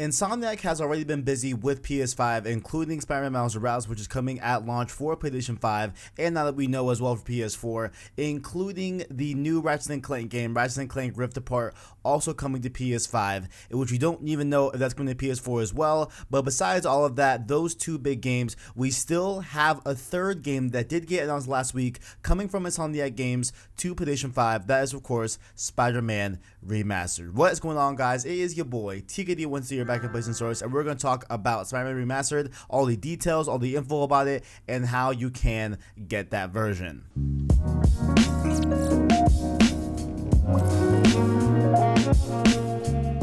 Insomniac has already been busy with PS5, including Spider-Man Remastered, which is coming at launch for PlayStation 5, and now that we know as well for PS4, including the new Ratchet & Clank game, Ratchet & Clank Rift Apart, also coming to PS5, in which we don't even know if that's coming to PS4 as well. But besides all of that, those two big games, we still have a third game that did get announced last week, coming from Insomniac Games to PlayStation 5. That is, of course, Spider-Man Remastered. What is going on, guys? It is your boy, TKD Wednesday, your back in PlayStation Source, and we're going to talk about Spider-Man Remastered, all the details, all the info about it, and how you can get that version.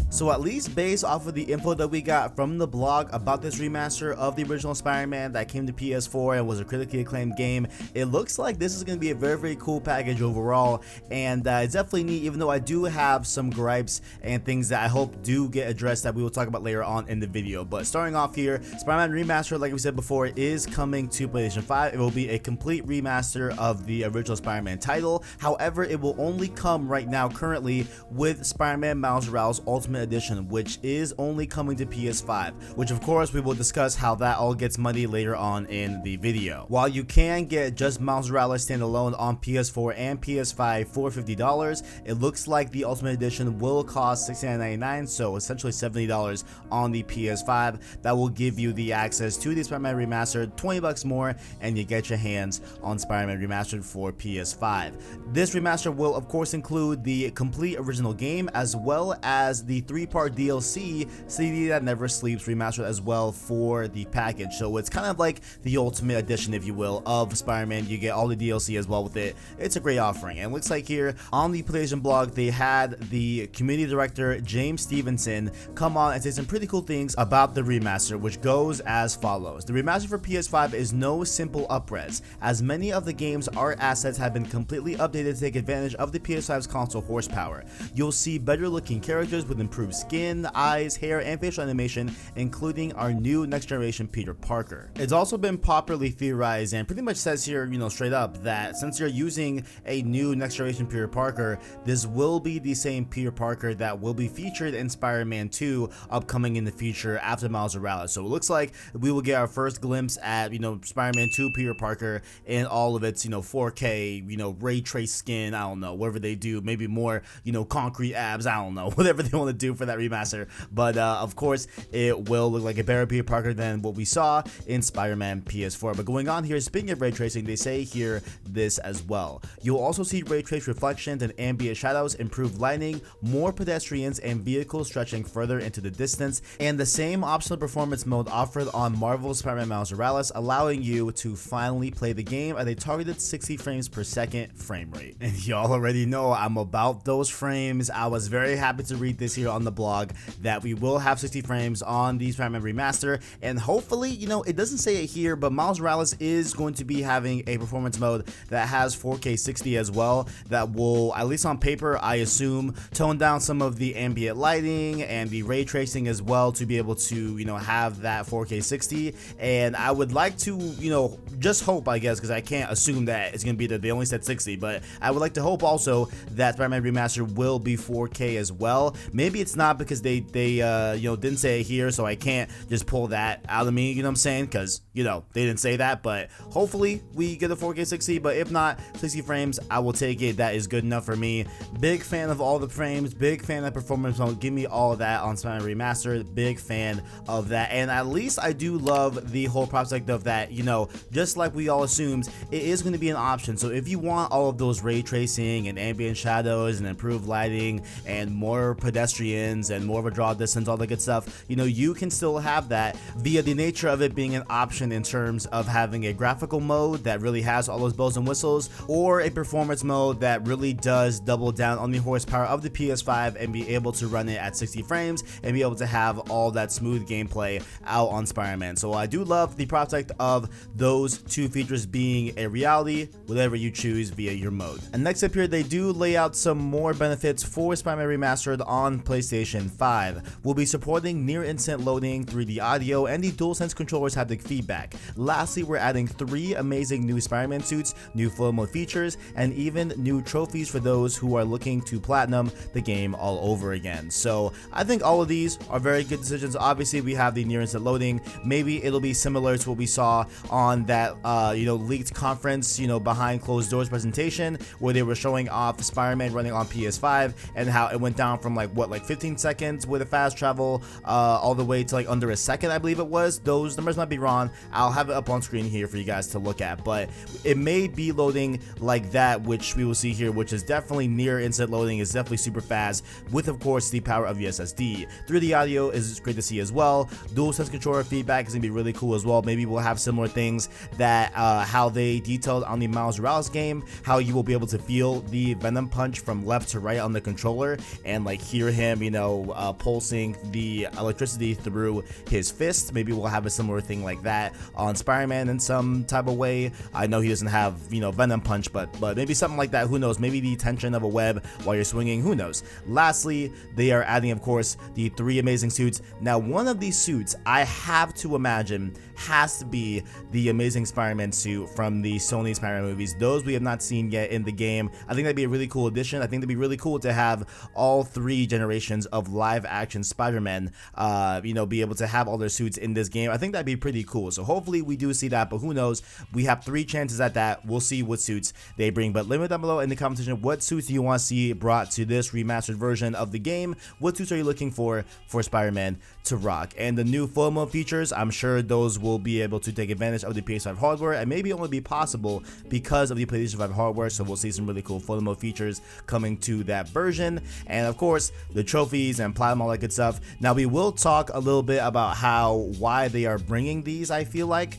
So at least based off of the info that we got from the blog about this remaster of the original Spider-Man that came to PS4 and was a critically acclaimed game, it looks like this is going to be a very cool package overall, and it's definitely neat, even though I do have some gripes and things that I hope do get addressed that we will talk about later on in the video. But starting off here, Spider-Man Remastered, like we said before, is coming to PlayStation 5. It will be a complete remaster of the original Spider-Man title. However, it will only come right now currently with Spider-Man Miles Morales Ultimate Edition, which is only coming to PS5, which of course we will discuss how that all gets money later on in the video. While you can get just Miles Morales standalone on PS4 and PS5 for $50, it looks like the Ultimate Edition will cost $69.99, so essentially $70 on the PS5. That will give you the access to the Spider-Man Remastered, $20 more, and you get your hands on Spider-Man Remastered for PS5. This remaster will of course include the complete original game as well as the three-part DLC, CD That Never Sleeps Remastered as well for the package. So it's kind of like the Ultimate Edition, if you will, of Spider-Man. You get all the DLC as well with it. It's a great offering. And it looks like here on the PlayStation blog, they had the community director James Stevenson come on and say some pretty cool things about the remaster, which goes as follows. The remaster for PS5 is no simple upres, as many of the game's art assets have been completely updated to take advantage of the PS5's console horsepower. You'll see better looking characters with improved skin, eyes, hair, and facial animation, including our new next generation Peter Parker. It's also been popularly theorized and pretty much says here, straight up, that since you're using a new next generation Peter Parker, this will be the same Peter Parker that will be featured in Spider-Man 2 upcoming in the future after Miles Morales. So it looks like we will get our first glimpse at, Spider-Man 2 Peter Parker in all of its, 4K, ray trace skin, I don't know, whatever they do, maybe more, concrete abs, I don't know, whatever they want to do for that remaster. But of course it will look like a better Peter Parker than what we saw in Spider-Man PS4. But going on here, speaking of ray tracing, they say here this as well. You'll also see ray trace reflections and ambient shadows, improved lighting, more pedestrians and vehicles stretching further into the distance, and the same optional performance mode offered on Marvel's Spider-Man Miles Morales, allowing you to finally play the game at a targeted 60 frames per second frame rate. And y'all already know I'm about those frames. I was very happy to read this here on the blog that we will have 60 frames on the Spider-Man Remaster, and hopefully, it doesn't say it here, but Miles Morales is going to be having a performance mode that has 4K 60 as well, that will, at least on paper, I assume, tone down some of the ambient lighting and the ray tracing as well to be able to, have that 4K 60. And I would like to, just hope, I guess, because I can't assume that it's going to be that they only said 60, but I would like to hope also that Spider-Man Remastered will be 4K as well. Maybe it's not because they didn't say it here, so I can't just pull that out of me, you know what I'm saying, because they didn't say that. But hopefully we get a 4K 60, but if not, 60 frames, I will take it. That is good enough for me. Big fan of all the frames, big fan of performance mode. Give me all of that on Spider-Man Remastered. Big fan of that, and at least I do love the whole prospect of that, just like we all assumed, it is going to be an option. So if you want all of those ray tracing and ambient shadows and improved lighting and more pedestrians and more of a draw distance, all that good stuff, you can still have that via the nature of it being an option in terms of having a graphical mode that really has all those bells and whistles, or a performance mode that really does double down on the horsepower of the PS5 and be able to run it at 60 frames and be able to have all that smooth gameplay out on Spider-Man. So I do love the prospect of those two features being a reality, whatever you choose via your mode. And next up here, they do lay out some more benefits for Spider-Man Remastered on PlayStation PlayStation 5. We'll be supporting near instant loading, 3D audio, and the DualSense controller's haptic feedback. Lastly, we're adding 3 amazing new Spider-Man suits, new full mode features, and even new trophies for those who are looking to platinum the game all over again. So I think all of these are very good decisions. Obviously, we have the near instant loading. Maybe it'll be similar to what we saw on that leaked conference, behind closed doors presentation, where they were showing off Spider-Man running on PS5 and how it went down from like 15 seconds with a fast travel all the way to like under a second, I believe it was. Those numbers might be wrong. I'll have it up on screen here for you guys to look at, but it may be loading like that, which we will see here, which is definitely near instant loading, is definitely super fast, with of course the power of the SSD. 3D audio is great to see as well. DualSense controller feedback is gonna be really cool as well. Maybe we'll have similar things that how they detailed on the Miles Morales game, how you will be able to feel the venom punch from left to right on the controller and like hear him, pulsing the electricity through his fist. Maybe we'll have a similar thing like that on Spider-Man in some type of way. I know he doesn't have, venom punch, but maybe something like that. Who knows? Maybe the tension of a web while you're swinging. Who knows? Lastly, they are adding, of course, the 3 amazing suits. Now, one of these suits, I have to imagine, has to be the Amazing Spider-Man suit from the Sony Spider-Man movies. Those we have not seen yet in the game. I think that'd be a really cool addition. I think it'd be really cool to have all 3 generations of live-action Spider-Man, be able to have all their suits in this game. I think that'd be pretty cool. So hopefully we do see that, but who knows? We have 3 chances at that. We'll see what suits they bring. But let me know down below in the comment section, what suits do you want to see brought to this remastered version of the game? What suits are you looking for Spider-Man to rock? And the new full mode features, I'm sure those will be able to take advantage of the PS5 hardware, and maybe only be possible because of the PlayStation 5 hardware. So we'll see some really cool full mode features coming to that version, and of course the trophies and platinum, all that good stuff. Now we will talk a little bit about why they are bringing these, I feel like,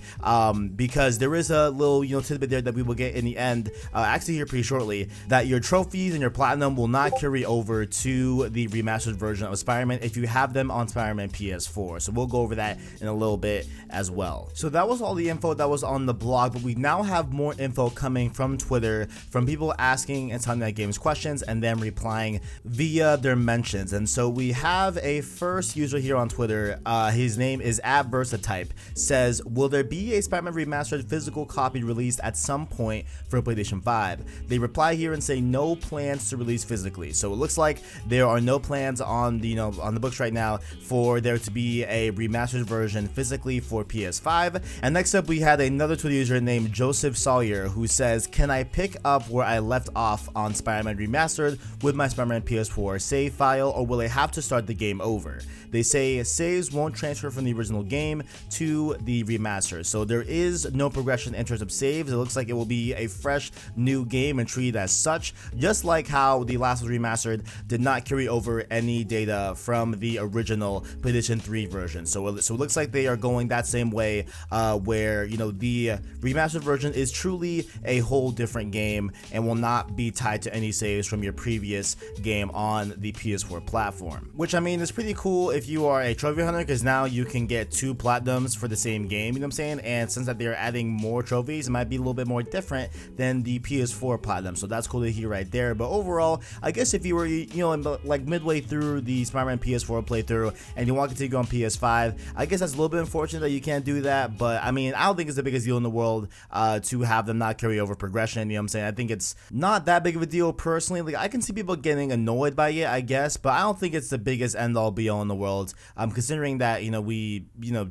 because there is a little tidbit there that we will get in the end, actually here pretty shortly, that your trophies and your platinum will not carry over to the remastered version of Spider-Man if you have them on Spider-Man PS4. So we'll go over that in a little bit as well. So that was all the info that was on the blog, but we now have more info coming from Twitter, from people asking and telling that game's questions and then replying via their mentions. And so we have a first user here on Twitter, his name is @Versatype, says, will there be a Spider-Man Remastered physical copy released at some point for PlayStation 5? They reply here and say no plans to release physically. So it looks like there are no plans on the on the books right now for there to be a remastered version physically for PS5. And next up, we had another Twitter user named Joseph Sawyer who says, can I pick up where I left off on Spider-Man Remastered with my Spider-Man PS4 save file, or will I have to start the game over? They say saves won't transfer from the original game to the remaster, so there is no progression in terms of saves. It looks like it will be a fresh new game and treated as such, just like how the last was remastered did not carry over any data from the original PlayStation 3 version. So it looks like they are going that same way, where the remastered version is truly a whole different game and will not be tied to any saves from your previous game on the PS4 platform, which I mean is pretty cool if you are a trophy hunter, because now you can get 2 platinums for the same game, you know what I'm saying? And since that they're adding more trophies, it might be a little bit more different than the PS4 platinum, so that's cool to hear right there. But overall, I guess if you were like midway through the Spider-Man PS4 playthrough and you want to continue on PS5, I guess that's a little bit unfortunate that you can't do that. But I mean, I don't think it's the biggest deal in the world to have them not carry over progression, you know what I'm saying? I think it's not that big of a deal personally. Like, I can see people getting annoyed by it, I guess, but I don't think it's the biggest end all be all in the world. Considering that I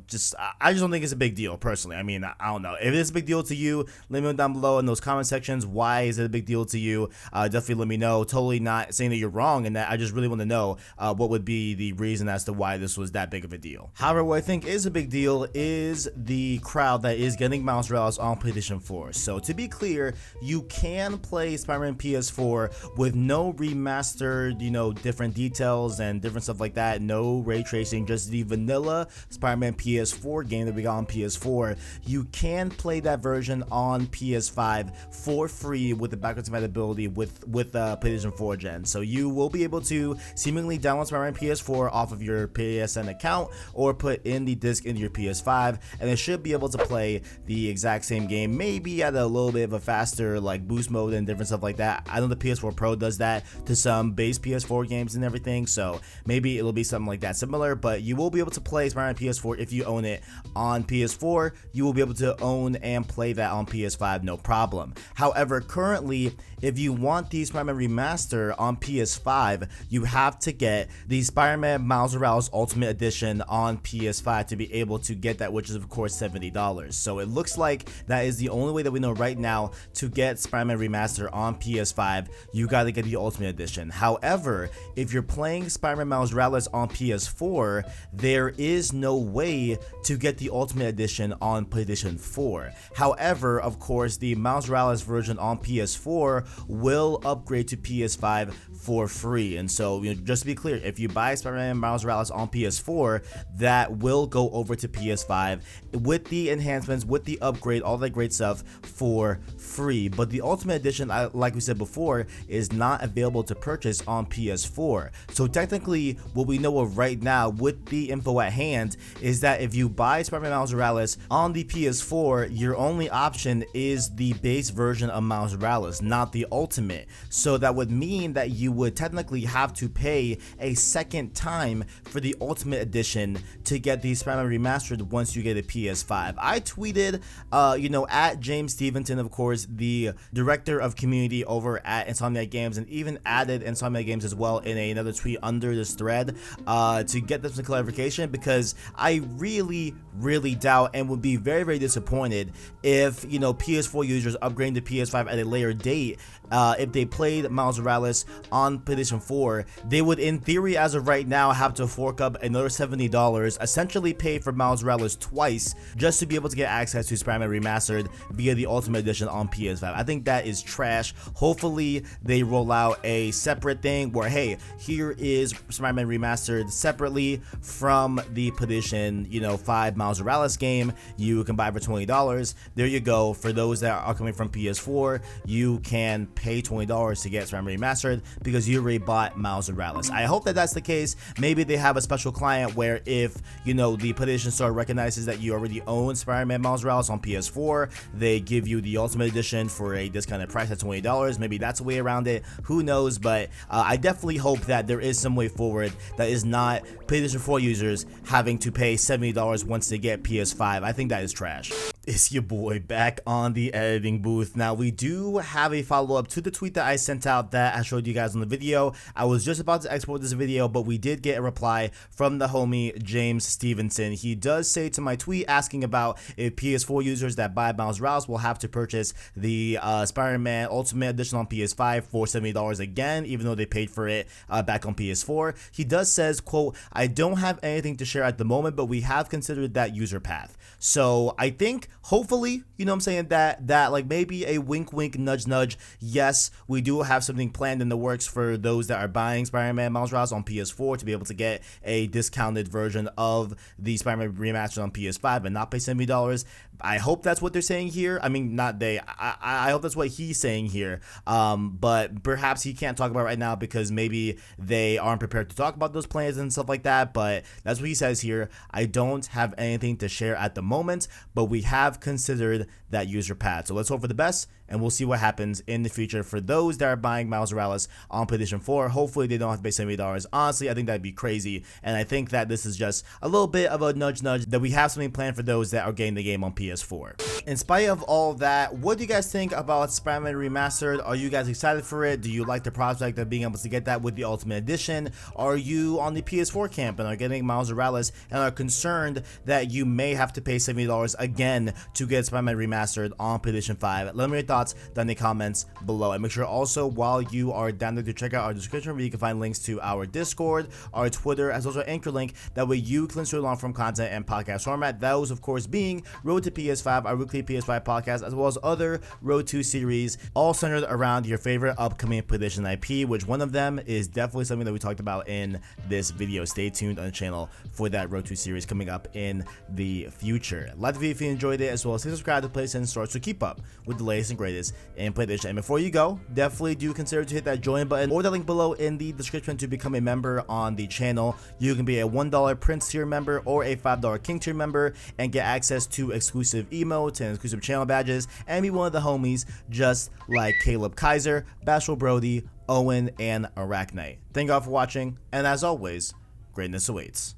just don't think it's a big deal personally. I mean, I don't know if it's a big deal to you. Let me know down below in those comment sections. Why is it a big deal to you? Definitely let me know. Totally not saying that you're wrong, and that I just really want to know what would be the reason as to why this was that big of a deal. However, what I think is a big deal is the crowd that is getting Miles Morales on PlayStation 4. So to be clear, you can play Spider-Man PS4 with no remastered, different details and different stuff like that. No ray tracing, just the vanilla Spider-Man PS4 game that we got on PS4. You can play that version on PS5 for free with the backwards compatibility with PlayStation 4 gen. So you will be able to seemingly download Spider-Man PS4 off of your PS PSN account or put in the disc into your PS5, and it should be able to play the exact same game, maybe at a little bit of a faster like boost mode and different stuff like that. I know the PS4 Pro does that to some base PS4 games and everything, so maybe it'll be something like that similar, but you will be able to play Spider-Man PS4 if you own it on PS4. You will be able to own and play that on PS5, no problem. However, currently, if you want the Spider-Man Remaster on PS5, you have to get the Spider-Man Miles Morales Ultimate Edition on PS5 to be able to get that, which is of course $70. So it looks like that is the only way that we know right now to get Spider-Man Remaster on PS5. You gotta get the Ultimate Edition. However, if you're playing Spider-Man Miles Morales on PS4, there is no way to get the Ultimate Edition on PlayStation 4. However, of course, the Miles Morales version on PS4 will upgrade to PS5 for free. And so, just to be clear, if you buy Spider-Man Miles Morales on PS4, that will go over to PS5 with the enhancements, with the upgrade, all that great stuff for free. But the Ultimate Edition, like we said before, is not available to purchase on PS4. So technically, what we know of right now with the info at hand is that if you buy Spider-Man Miles Morales on the PS4, your only option is the base version of Miles Morales, not the Ultimate. So that would mean that you would technically have to pay a second time for the Ultimate Edition to get the Spider-Man Remastered once you get a PS5. I tweeted, at James Stevenson, of course, the director of community over at Insomniac Games, and even added Insomniac Games as well in another tweet under this thread to get them some clarification, because I really doubt and would be very disappointed if PS4 users upgrading to PS5 at a later date, if they played Miles Morales on PlayStation 4, they would in theory as of right now have to fork up another $70, essentially pay for Miles Morales twice just to be able to get access to Spider-Man Remastered via the Ultimate Edition on PS5. I think that is trash. Hopefully they roll out a separate thing where, hey, here is Spider-Man Remastered separately from the PlayStation 5 Miles Morales game. You can buy for $20. There you go. For those that are coming from PS4, you can pay $20 to get Spider-Man Remastered because you already bought Miles Morales. I hope that that's the case. Maybe they have a special client where if the PlayStation Store recognizes that you already own Spider-Man Miles Morales on PS4, they give you the Ultimate Edition for a discounted price at $20. Maybe that's a way around it. Who knows? But I definitely hope that there is some way forward that is not PlayStation 4 users having to pay $70 once they get PS5. I think that is trash. It's your boy back on the editing booth. Now, we do have a follow-up to the tweet that I sent out that I showed you guys on the video. I was just about to export this video, but we did get a reply from the homie James Stevenson. He does say to my tweet asking about if PS4 users that buy Miles Morales will have to purchase the Spider-Man Ultimate Edition on PS5 for $70 again, even though they paid for it back on PS4. He does says, quote, "I don't have anything to share at the moment, but we have considered that user path." So I think hopefully, I'm saying that like maybe a wink nudge, yes, we do have something planned in the works for those that are buying Spider-Man Miles Morales on PS4 to be able to get a discounted version of the Spider-Man Remastered on PS5 and not pay $70. I hope that's what they're saying here. I mean, not they. I hope that's what he's saying here. But perhaps he can't talk about it right now because maybe they aren't prepared to talk about those plans and stuff like that. But that's what he says here. I don't have anything to share at the moment, but we have considered that user path. So let's hope for the best, and we'll see what happens in the future for those that are buying Miles Morales on PlayStation 4. Hopefully they don't have to pay $70. Honestly, I think that'd be crazy, and I think that this is just a little bit of a nudge that we have something planned for those that are getting the game on PS4. In spite of all that, what do you guys think about Spider-Man Remastered? Are you guys excited for it? Do you like the prospect of being able to get that with the Ultimate Edition? Are you on the PS4 camp and are getting Miles Morales and are concerned that you may have to pay $70 again to get Spider-Man Remastered on PlayStation 5? Let me know your thoughts down in the comments below, and make sure also while you are down there to check out our description where you can find links to our Discord, our Twitter, as well as our Anchor link. That way you can listen to long form content and podcast format. Those of course being Road to PS5, our weekly weekly PS5 podcast, as well as other Road to series, all centered around your favorite upcoming PlayStation IP, which one of them is definitely something that we talked about in this video. Stay tuned on the channel for that Road to series coming up in the future. Like the video if you enjoyed it, as well as subscribe to PlayStation Store to keep up with the latest and greatest in PlayStation. And before you go, definitely do consider to hit that join button or the link below in the description to become a member on the channel. You can be a $1 Prince tier member or a $5 King tier member and get access to exclusive emotes and exclusive channel badges and be one of the homies just like Caleb Kaiser, Bashful Brody, Owen, and Arachnite. Thank you all for watching, and as always, greatness awaits.